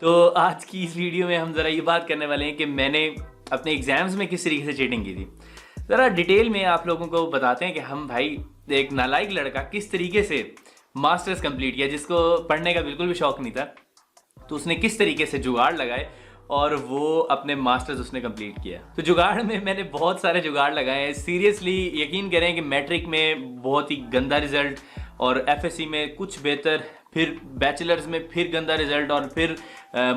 तो आज की इस वीडियो में हम ज़रा ये बात करने वाले हैं कि मैंने अपने एग्ज़ाम्स में किस तरीके से चीटिंग की थी। ज़रा डिटेल में आप लोगों को बताते हैं कि हम भाई एक नालायक लड़का किस तरीके से मास्टर्स कंप्लीट किया, जिसको पढ़ने का बिल्कुल भी शौक नहीं था, तो उसने किस तरीके से जुगाड़ लगाए और वो अपने मास्टर्स उसने कंप्लीट किया। तो जुगाड़ में मैंने बहुत सारे जुगाड़ लगाए हैं। सीरियसली यकीन करें कि मैट्रिक में बहुत ही गंदा रिजल्ट और एफएससी में कुछ बेहतर, फिर बैचलर्स में फिर गंदा रिजल्ट और फिर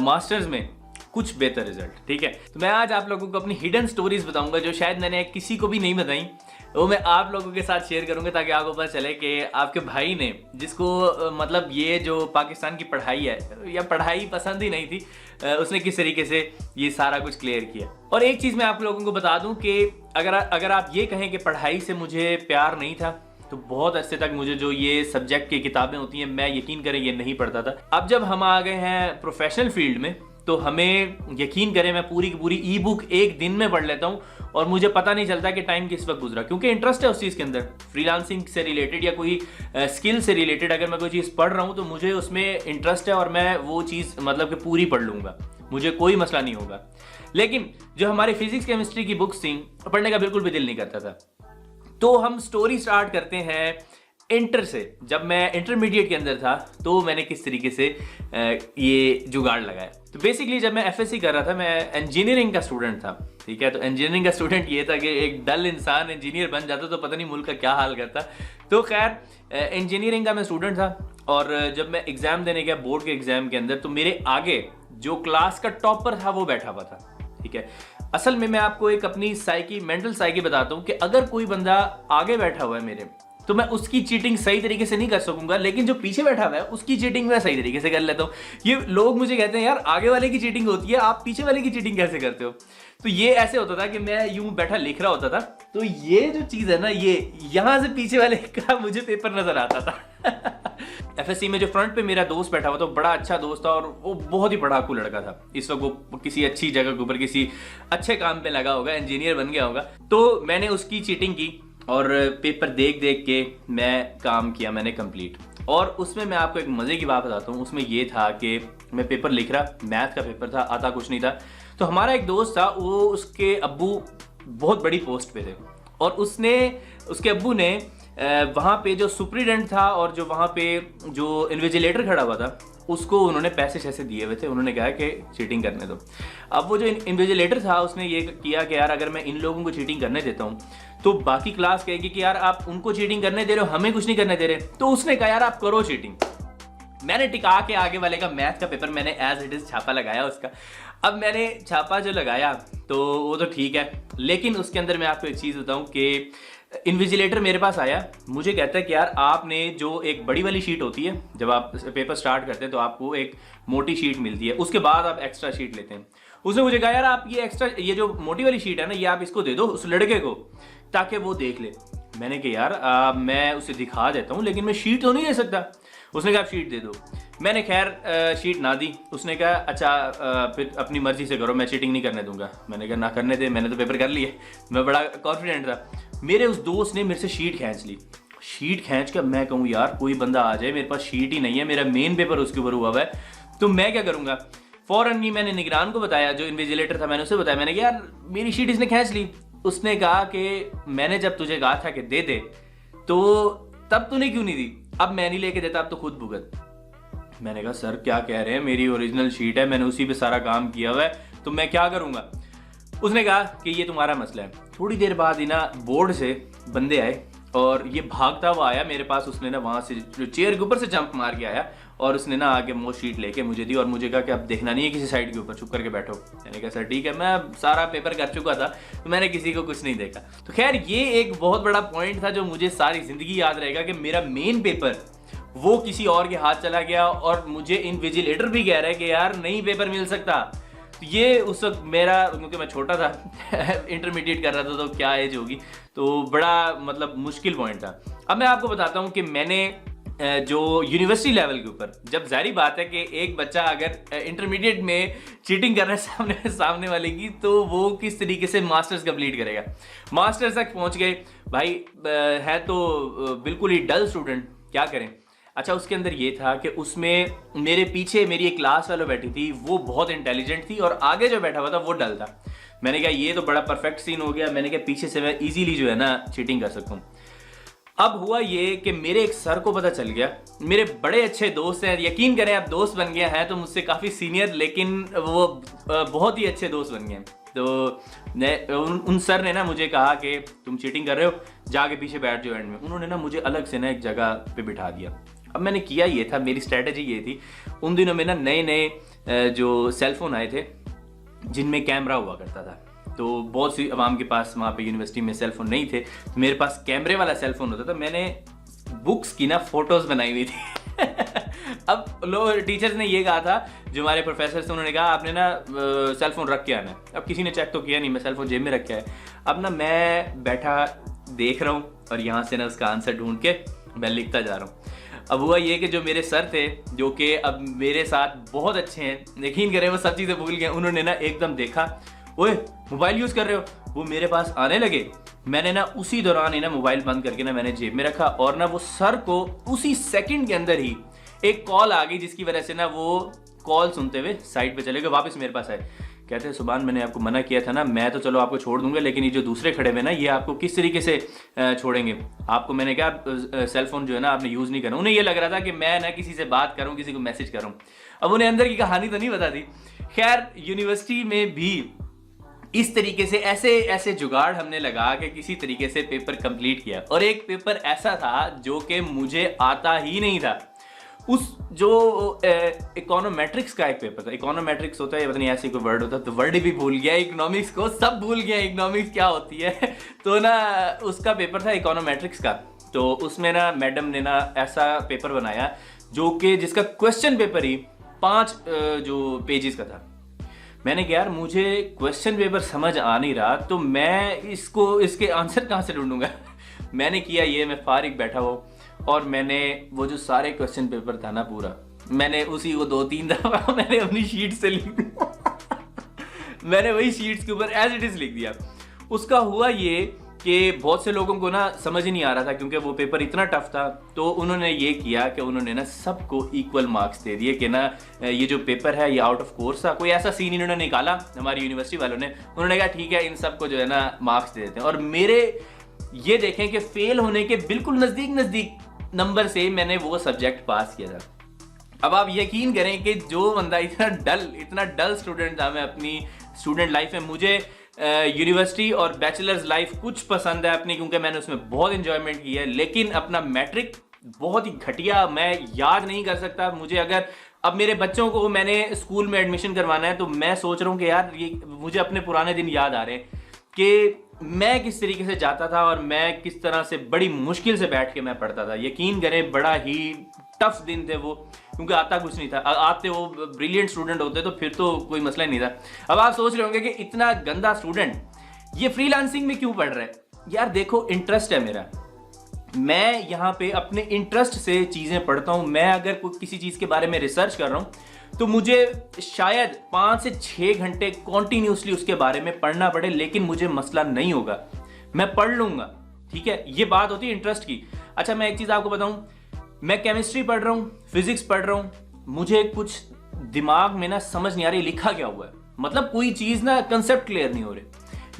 मास्टर्स में कुछ बेहतर रिजल्ट। ठीक है, तो मैं आज आप लोगों को अपनी हिडन स्टोरीज बताऊंगा जो शायद मैंने किसी को भी नहीं बताई, वो मैं आप लोगों के साथ शेयर करूंगा ताकि आपको पता चले कि आपके भाई ने, जिसको मतलब ये जो पाकिस्तान की पढ़ाई है या पढ़ाई पसंद ही नहीं थी, उसने किस तरीके से ये सारा कुछ क्लियर किया। और एक चीज़ मैं आप लोगों को बता दूं कि अगर आप ये कहें कि पढ़ाई से मुझे प्यार नहीं था, तो बहुत अरसे तक मुझे जो ये सब्जेक्ट की किताबें होती हैं मैं यकीन करें ये नहीं पढ़ता था। अब जब हम आ गए हैं प्रोफेशनल फील्ड में तो हमें यकीन करें मैं पूरी की पूरी ई बुक एक दिन में पढ़ लेता हूँ और मुझे पता नहीं चलता कि टाइम किस वक्त गुजरा, क्योंकि इंटरेस्ट है उस चीज़ के अंदर। फ्रीलांसिंग से रिलेटेड या कोई स्किल से रिलेटेड अगर मैं कोई चीज़ पढ़ रहा हूँ तो मुझे उसमें इंटरेस्ट है और मैं वो चीज़ मतलब कि पूरी पढ़ लूँगा, मुझे कोई मसला नहीं होगा। लेकिन जो हमारी फिजिक्स केमिस्ट्री की बुक्स थी पढ़ने का बिल्कुल भी दिल नहीं करता था। तो हम स्टोरी स्टार्ट करते हैं इंटर से। जब मैं इंटरमीडिएट के अंदर था तो मैंने किस तरीके से ये जुगाड़ लगाया। तो बेसिकली जब मैं एफएससी कर रहा था, मैं इंजीनियरिंग का स्टूडेंट था। ठीक है, तो इंजीनियरिंग का स्टूडेंट ये था कि एक डल इंसान इंजीनियर बन जाता तो पता नहीं मुल्क का क्या हाल करता। तो खैर इंजीनियरिंग का मैं स्टूडेंट था और जब मैं एग्जाम देने गया बोर्ड के एग्जाम के अंदर, तो मेरे आगे जो क्लास का टॉपर था वो बैठा हुआ था। ठीक है, असल में मैं आपको एक अपनी मेंटल साइकी बताता हूँ कि अगर कोई बंदा आगे बैठा हुआ है मेरे, तो मैं उसकी चीटिंग सही तरीके से नहीं कर सकूंगा, लेकिन जो पीछे बैठा हुआ है उसकी चीटिंग मैं सही तरीके से कर लेता हूँ। ये लोग मुझे कहते हैं यार आगे वाले की चीटिंग होती है, आप पीछे वाले की चीटिंग कैसे करते हो। तो ये ऐसे होता था कि मैं यूं बैठा लिख रहा होता था, तो ये जो चीज है ना, ये यहां से पीछे वाले का मुझे पेपर नजर आता था। एफएससी में जो फ्रंट पे मेरा दोस्त बैठा हुआ था, बड़ा अच्छा दोस्त था और वो बहुत ही पढ़ाकू लड़का था। इस वक्त वो किसी अच्छी जगह के ऊपर किसी अच्छे काम पे लगा होगा, इंजीनियर बन गया होगा। तो मैंने उसकी चीटिंग की और पेपर देख देख के मैं काम किया, मैंने कंप्लीट। और उसमें मैं आपको एक मजे की बात बताता हूँ। उसमें ये था कि मैं पेपर लिख रहा, मैथ का पेपर था, आता कुछ नहीं था। तो हमारा एक दोस्त था, वो उसके अब्बू बहुत बड़ी पोस्ट पे थे और उसके अब्बू ने वहाँ पे जो सुप्रीडेंट था और जो वहाँ पे जो इन्विजिलेटर खड़ा हुआ था उसको उन्होंने पैसे शैसे दिए हुए थे। उन्होंने कहा कि चीटिंग करने दो। अब वो जो इन्विजिलेटर था उसने ये किया कि यार अगर मैं इन लोगों को चीटिंग करने देता हूँ तो बाकी क्लास कहेगी कि यार आप उनको चीटिंग करने दे रहे हो, हमें कुछ नहीं करने दे रहे। तो उसने कहा यार आप करो चीटिंग। मैंने टिका के आगे वाले का मैथ का पेपर मैंने एज इट इज छापा लगाया उसका। अब मैंने छापा जो लगाया तो वो तो ठीक है, लेकिन उसके अंदर मैं आपको एक चीज़ बताऊं कि इन्विजिलेटर मेरे पास आया, मुझे कहता है कि यार आपने जो एक बड़ी वाली शीट होती है, जब आप पेपर स्टार्ट करते हैं तो आपको एक मोटी शीट मिलती है, उसके बाद आप एक्स्ट्रा शीट लेते हैं। उसने मुझे कहा यार आप ये जो मोटी वाली शीट है ना, ये आप इसको दे दो उस लड़के को ताकि वो देख ले। मैंने कहा यार मैं उसे दिखा देता हूँ लेकिन मैं शीट तो नहीं दे सकता। उसने कहा आप शीट दे दो। मैंने खैर शीट ना दी। उसने कहा अच्छा फिर अपनी मर्जी से करो, मैं चीटिंग नहीं करने दूंगा। मैंने कहा ना करने दे, मैंने तो पेपर कर लिए। मैं बड़ा कॉन्फिडेंट था। मेरे उस दोस्त ने मेरे से शीट खींच ली। शीट खींच कर मैं कहूँ यार कोई बंदा आ जाए, मेरे पास शीट ही नहीं है, मेरा मेन पेपर उसके ऊपर हुआ है, तो मैं क्या करूँगा। फौरन ही मैंने निगरान को बताया, जो इन्विजिलेटर था, मैंने उसे बताया। मैंने कहा यार मेरी शीट इसने खींच ली। उसने कहा कि मैंने जब तुझे कहा था कि दे दे तो तब तूने क्यों नहीं दी, अब मैं नहीं लेके देता, अब तो खुद भुगत। मैंने कहा सर क्या कह रहे हैं, मेरी ओरिजिनल शीट है, मैंने उसी पे सारा काम किया हुआ है, तो मैं क्या करूंगा। उसने कहा कि ये तुम्हारा मसला है। थोड़ी देर बाद ही ना बोर्ड से बंदे आए और ये भागता हुआ आया मेरे पास। उसने ना वहाँ से जो चेयर के ऊपर से जंप मार के आया और उसने ना आगे वो शीट लेके मुझे दी और मुझे कहा कि अब देखना नहीं है किसी साइड के ऊपर, चुप करके बैठो। मैंने कहा सर ठीक है, मैं सारा पेपर कर चुका था तो मैंने किसी को कुछ नहीं देखा। तो खैर ये एक बहुत बड़ा पॉइंट था जो मुझे सारी जिंदगी याद रहेगा कि मेरा मेन पेपर वो किसी और के हाथ चला गया और मुझे इन्विजिलेटर भी कह रहा है कि यार नहीं पेपर मिल सकता। तो ये उस वक्त मेरा, क्योंकि मैं छोटा था इंटरमीडिएट कर रहा था तो क्या एज होगी, तो बड़ा मतलब मुश्किल पॉइंट था। अब मैं आपको बताता हूँ कि मैंने जो यूनिवर्सिटी लेवल के ऊपर, जब जारी बात है कि एक बच्चा अगर इंटरमीडिएट में चीटिंग कर रहा है सामने वाले की, तो वो किस तरीके से मास्टर्स कंप्लीट करेगा। मास्टर्स तक पहुंच गए भाई, है तो बिल्कुल ही डल स्टूडेंट, क्या करें। अच्छा, उसके अंदर ये था कि उसमें मेरे पीछे मेरी एक क्लास वाला बैठी थी, वो बहुत इंटेलिजेंट थी और आगे जो बैठा हुआ था वो डल था। मैंने कहा ये तो बड़ा परफेक्ट सीन हो गया, मैंने कहा पीछे से मैं इजीली जो है ना चीटिंग कर सकूं। अब हुआ ये कि मेरे एक सर को पता चल गया, मेरे बड़े अच्छे दोस्त हैं, यकीन करें आप, दोस्त बन गए हैं तो मुझसे काफ़ी सीनियर, लेकिन वो बहुत ही अच्छे दोस्त बन गए। तो उन सर ने ना मुझे कहा कि तुम चीटिंग कर रहे हो, जाके पीछे बैठ जाओ एंड में। उन्होंने ना मुझे अलग से ना एक जगह पे बिठा दिया। अब मैंने किया ये था, मेरी स्ट्रैटेजी ये थी, उन दिनों में ना नए नए जो सेलफोन आए थे जिनमें कैमरा हुआ करता था, तो बहुत सी आवाम के पास वहाँ पे यूनिवर्सिटी में सेलफोन नहीं थे, तो मेरे पास कैमरे वाला सेलफोन होता था। मैंने बुक्स की ना फोटोज बनाई हुई थी। अब लोग टीचर्स ने ये कहा था, जो हमारे प्रोफेसर थे, उन्होंने कहा आपने ना सेलफोन रख के आना है। अब किसी ने चेक तो किया नहीं, मैं सेलफोन जेब में रख के आया। अब ना मैं बैठा देख रहा हूँ और यहाँ से ना उसका आंसर ढूंढ के मैं लिखता जा रहा हूँ। अब हुआ ये कि जो मेरे सर थे, जो कि अब मेरे साथ बहुत अच्छे हैं, यकीन करें वो सब चीज़ें भूल गए, उन्होंने ना एकदम देखा, ओए मोबाइल यूज़ कर रहे हो, वो मेरे पास आने लगे। मैंने ना उसी दौरान ही ना मोबाइल बंद करके ना मैंने जेब में रखा और ना वो सर को उसी सेकंड के अंदर ही एक कॉल आ गई, जिसकी वजह से ना वो कॉल सुनते हुए साइड पे चले गए, वापस मेरे पास आए। कहते हैं सुभान, मैंने आपको मना किया था ना, मैं तो चलो आपको छोड़ दूंगा, लेकिन ये जो दूसरे खड़े हुए ना, ये आपको किस तरीके से छोड़ेंगे? आपको मैंने कहा सेलफोन जो है ना आपने यूज़ नहीं करना। उन्हें ये लग रहा था कि मैं ना किसी से बात करूँ, किसी को मैसेज करूँ। अब उन्हें अंदर की कहानी तो नहीं पता थी। खैर, यूनिवर्सिटी में भी इस तरीके से ऐसे ऐसे जुगाड़ हमने लगा के किसी तरीके से पेपर कंप्लीट किया। और एक पेपर ऐसा था जो कि मुझे आता ही नहीं था। उस जो इकोनोमेट्रिक्स का एक पेपर था, इकोनोमेट्रिक्स होता है, पता नहीं ऐसे कोई वर्ड होता है, तो वर्ड भी भूल गया, इकोनॉमिक्स को सब भूल गया, इकोनॉमिक्स क्या होती है। तो ना उसका पेपर था इकोनोमेट्रिक्स का। तो उसमें ना मैडम ने ना ऐसा पेपर बनाया जो कि जिसका क्वेश्चन पेपर ही 5 जो पेजेस का था। मैंने कहा यार मुझे क्वेश्चन पेपर समझ आ नहीं रहा, तो मैं इसके आंसर कहाँ से ढूंढूंगा। मैंने किया ये, मैं फारिग बैठा हो और मैंने वो जो सारे क्वेश्चन पेपर था ना पूरा, मैंने उसी को 2-3 दफा मैंने अपनी शीट से लिख दिया। मैंने वही शीट्स के ऊपर एज इट इज लिख दिया। उसका हुआ ये कि बहुत से लोगों को ना समझ ही नहीं आ रहा था, क्योंकि वो पेपर इतना टफ था। तो उन्होंने ये किया कि उन्होंने ना सबको इक्वल मार्क्स दे दिए कि ना ये जो पेपर है ये आउट ऑफ कोर्स था। कोई ऐसा सीन इन्होंने निकाला हमारी यूनिवर्सिटी वालों ने, उन्होंने कहा ठीक है इन सबको जो है ना मार्क्स दे देते हैं। और मेरे ये देखें कि फेल होने के बिल्कुल नजदीक नंबर से मैंने वो सब्जेक्ट पास किया था। अब आप यकीन करें कि जो बंदा इतना डल स्टूडेंट था मैं अपनी स्टूडेंट लाइफ में, मुझे यूनिवर्सिटी और बैचलर्स लाइफ कुछ पसंद है अपनी, क्योंकि मैंने उसमें बहुत इंजॉयमेंट की है, लेकिन अपना मैट्रिक बहुत ही घटिया, मैं याद नहीं कर सकता। मुझे अगर अब मेरे बच्चों को मैंने स्कूल में एडमिशन करवाना है, तो मैं सोच रहा हूँ कि यार ये मुझे अपने पुराने दिन याद आ रहे हैं कि मैं किस तरीके से जाता था और मैं किस तरह से बड़ी मुश्किल से बैठ के मैं पढ़ता था। यकीन करें बड़ा ही टफ दिन थे वो, क्योंकि आता कुछ नहीं था। आते वो ब्रिलियंट स्टूडेंट होते तो फिर तो कोई मसला ही नहीं था। अब आप सोच रहे होंगे कि इतना गंदा स्टूडेंट ये फ्रीलांसिंग में क्यों पढ़ रहा है। यार देखो, इंटरेस्ट है मेरा, मैं यहाँ पे अपने इंटरेस्ट से चीज़ें पढ़ता हूँ। मैं अगर कोई किसी चीज़ के बारे में रिसर्च कर रहा हूँ तो मुझे शायद 5 से 6 घंटे कॉन्टिन्यूसली उसके बारे में पढ़ना पड़े, लेकिन मुझे मसला नहीं होगा, मैं पढ़ लूँगा। ठीक है, ये बात होती है इंटरेस्ट की। अच्छा, मैं एक चीज़ आपको बताऊँ, मैं केमिस्ट्री पढ़ रहा हूँ, फिजिक्स पढ़ रहा हूँ, मुझे कुछ दिमाग में ना समझ नहीं आ रही लिखा क्या हुआ है, मतलब कोई चीज़ ना कंसेप्ट क्लियर नहीं हो रहे।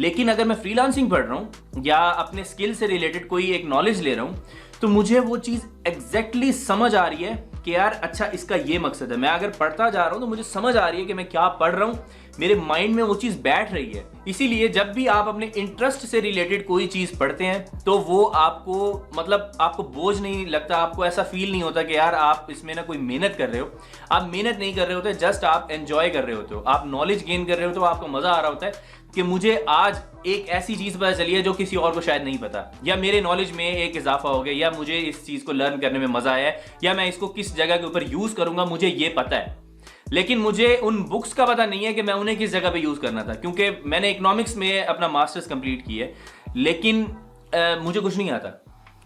लेकिन अगर मैं फ्रीलांसिंग पढ़ रहा हूँ या अपने स्किल से रिलेटेड कोई एक नॉलेज ले रहा हूँ, तो मुझे वो चीज़ एग्जैक्टली समझ आ रही है कि यार अच्छा इसका ये मकसद है। मैं अगर पढ़ता जा रहा हूँ तो मुझे समझ आ रही है कि मैं क्या पढ़ रहा हूँ, मेरे माइंड में वो चीज़ बैठ रही है। इसीलिए जब भी आप अपने इंटरेस्ट से रिलेटेड कोई चीज़ पढ़ते हैं तो वो आपको मतलब आपको बोझ नहीं लगता, आपको ऐसा फील नहीं होता कि यार आप इसमें ना कोई मेहनत कर रहे हो। आप मेहनत नहीं कर रहे होते, जस्ट आप एंजॉय कर रहे होते हो, आप नॉलेज गेन कर रहे हो, तो आपको मज़ा आ रहा होता है कि मुझे आज एक ऐसी चीज़ पता चली है जो किसी और को शायद नहीं पता, या मेरे नॉलेज में एक इजाफा हो गया, या मुझे इस चीज़ को लर्न करने में मज़ा आया है, या मैं इसको किस जगह के ऊपर यूज़ करूँगा मुझे ये पता है। लेकिन मुझे उन बुक्स का पता नहीं है कि मैं उन्हें किस जगह पे यूज़ करना था, क्योंकि मैंने इकोनॉमिक्स में अपना मास्टर्स कंप्लीट की है, लेकिन मुझे कुछ नहीं आता।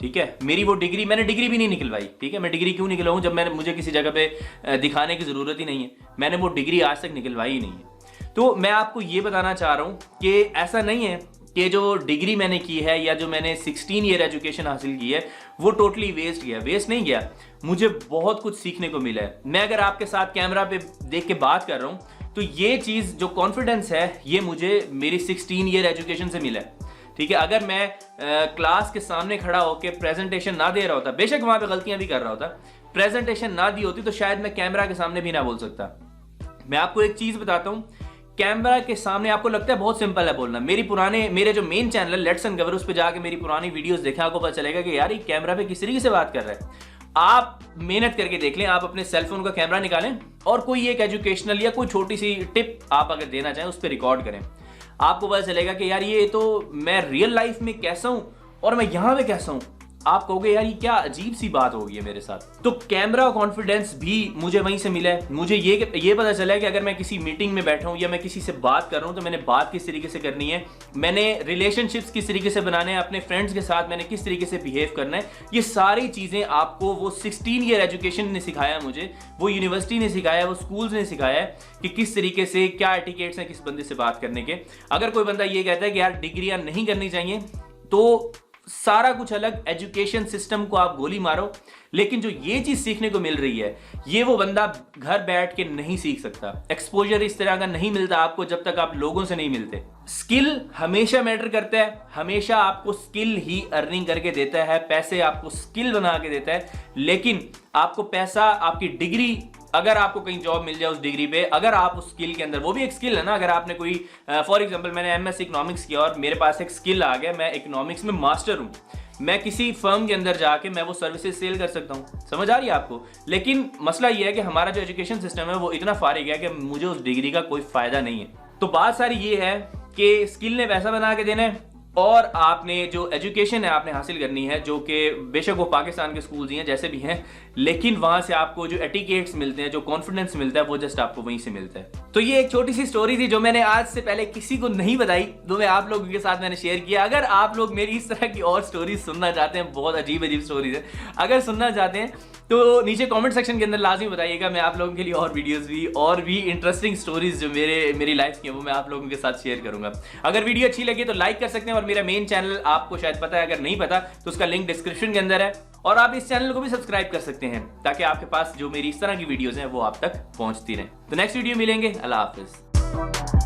ठीक है, मेरी वो डिग्री, मैंने डिग्री भी नहीं निकलवाई। ठीक है, मैं डिग्री क्यों निकलवाऊँ जब मुझे किसी जगह पे दिखाने की ज़रूरत ही नहीं है। मैंने वो डिग्री आज तक निकलवाई ही नहीं है। तो मैं आपको ये बताना चाह रहा हूँ कि ऐसा नहीं है कि जो डिग्री मैंने की है या जो मैंने 16 ईयर एजुकेशन हासिल की है वो टोटली वेस्ट गया। वेस्ट नहीं गया, मुझे बहुत कुछ सीखने को मिला है। मैं अगर आपके साथ कैमरा पे देख के बात कर रहा हूं तो ये चीज जो कॉन्फिडेंस है ये मुझे मेरी 16 ईयर एजुकेशन से मिला है। ठीक है, अगर मैं क्लास के सामने खड़ा होकर प्रेजेंटेशन ना दे रहा होता, बेशक वहां पे गलतियां भी कर रहा होता, प्रेजेंटेशन ना दी होती तो शायद मैं कैमरा के सामने भी ना बोल सकता। मैं आपको एक चीज बताता हूं, कैमरा के सामने आपको लगता है बहुत सिंपल है बोलना। मेरे जो मेन चैनल है लेट्स अनकवर, उस पर जाके मेरी पुरानी वीडियोस देखें, आपको पता चलेगा कि यार ये कैमरा पे किस तरीके से बात कर रहा है। आप मेहनत करके देख लें, आप अपने सेलफोन का कैमरा निकालें और कोई एक एजुकेशनल या कोई छोटी सी टिप आप अगर देना चाहें उस पर रिकॉर्ड करें। आपको पता चलेगा कि यार ये तो मैं रियल लाइफ में कैसा हूं और मैं यहां पे कैसा हूं। आप कहोगे यार ये क्या अजीब सी बात हो गई है मेरे साथ। तो कैमरा कॉन्फिडेंस भी मुझे वहीं से मिला है। मुझे ये पता चला है कि अगर मैं किसी मीटिंग में बैठा हूं या मैं किसी से बात कर रहा हूं तो मैंने बात किस तरीके से करनी है, मैंने रिलेशनशिप्स किस तरीके से बनाने हैं, अपने फ्रेंड्स के साथ मैंने किस तरीके से बिहेव करना है। ये सारी चीजें आपको वो 16 ईयर एजुकेशन ने सिखाया मुझे, वो यूनिवर्सिटी ने सिखाया, वो स्कूल्स ने सिखाया है कि किस तरीके से क्या एटिकेट्स हैं किस बंदे से बात करने के। अगर कोई बंदा ये कहता है कि यार डिग्रियां नहीं करनी चाहिए तो सारा कुछ अलग, एजुकेशन सिस्टम को आप गोली मारो, लेकिन जो ये चीज सीखने को मिल रही है ये वो बंदा घर बैठ के नहीं सीख सकता। एक्सपोजर इस तरह का नहीं मिलता आपको जब तक आप लोगों से नहीं मिलते। स्किल हमेशा मैटर करता है, हमेशा आपको स्किल ही अर्निंग करके देता है, पैसे आपको स्किल बना के देता है। लेकिन आपको पैसा, आपकी डिग्री, अगर आपको कहीं जॉब मिल जाए उस डिग्री पे, अगर आप उस स्किल के अंदर, वो भी एक स्किल है ना, अगर आपने कोई फॉर एग्जांपल मैंने एमएससी इकोनॉमिक्स किया और मेरे पास एक स्किल आ गया, मैं इकोनॉमिक्स में मास्टर हूं, मैं किसी फर्म के अंदर जाके मैं वो सर्विसेज सेल कर सकता हूं। समझ आ रही है आपको? लेकिन मसला ये है कि हमारा जो एजुकेशन सिस्टम है वो इतना फारिग है कि मुझे उस डिग्री का कोई फायदा नहीं है। तो बात सारी ये है कि स्किल ने पैसा बना के देना है और आपने जो एजुकेशन है आपने हासिल करनी है, जो कि बेशक वो पाकिस्तान के स्कूल्स ही हैं जैसे भी हैं, लेकिन वहां से आपको जो एटिकेट्स मिलते हैं, जो कॉन्फिडेंस मिलता है, वो जस्ट आपको वहीं से मिलता है। तो ये एक छोटी सी स्टोरी थी जो मैंने आज से पहले किसी को नहीं बताई, तो मैं आप लोगों के साथ मैंने शेयर किया। अगर आप लोग मेरी इस तरह की और स्टोरीज सुनना चाहते हैं, बहुत अजीब अजीब स्टोरीज है, अगर सुनना चाहते हैं तो नीचे कमेंट सेक्शन के अंदर लाजमी बताइएगा। मैं आप लोगों के लिए और वीडियोस भी और भी इंटरेस्टिंग स्टोरीज जो मेरी लाइफ की है वो मैं आप लोगों के साथ शेयर करूंगा। अगर वीडियो अच्छी लगी तो लाइक कर सकते हैं और मेरा मेन चैनल आपको शायद पता है, अगर नहीं पता तो उसका लिंक डिस्क्रिप्शन के अंदर है, और आप इस चैनल को भी सब्सक्राइब कर सकते हैं ताकि आपके पास जो मेरी इस तरह की वीडियोस हैं वो आप तक पहुंचती रहें। तो नेक्स्ट वीडियो मिलेंगे। अल्लाह हाफिज।